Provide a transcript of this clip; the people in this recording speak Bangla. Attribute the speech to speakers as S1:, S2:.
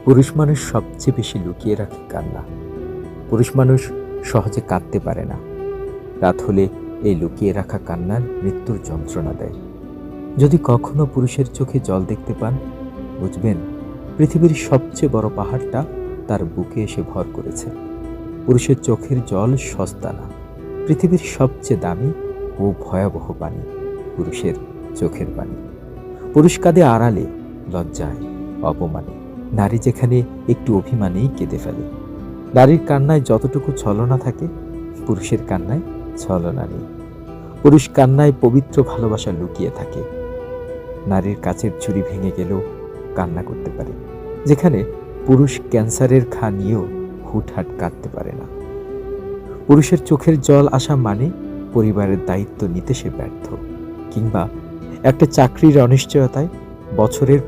S1: পুরুষ মানুষ সবচেয়ে বেশি লুকিয়ে রাখে কান্না। পুরুষ মানুষ সহজে কাঁদতে পারে না। রাত হলে এই লুকিয়ে রাখা কান্নার মৃত্যুর যন্ত্রণা দেয়। যদি কখনো পুরুষের চোখে জল দেখতে পান, বুঝবেন পৃথিবীর সবচেয়ে বড় পাহাড়টা তার বুকে এসে ভর করেছে। পুরুষের চোখের জল সস্তা না, পৃথিবীর সবচেয়ে দামি ও ভয়াবহ পানি পুরুষের চোখের পানি। পুরুষ কাঁদে আড়ালে, লজ্জায়, অপমানে। নারী যেখানে একটু অভিমানেই কেঁদে ফেলে। নারীর কান্নায় যতটুকু ছলনা থাকে, পুরুষের কান্নায় ছলনা নেই। পুরুষ কান্নায় পবিত্র ভালোবাসা লুকিয়ে থাকে। নারীর কাচের চুড়ি ভেঙে গেলেও কান্না করতে পারে, যেখানে পুরুষ ক্যান্সারের ঘা নিয়েও হুটহাট কাঁদতে পারে না। পুরুষের চোখের জল আসা মানে পরিবারের দায়িত্ব নিতে সে ব্যর্থ, কিংবা একটা চাকরির অনিশ্চয়তায় বছরের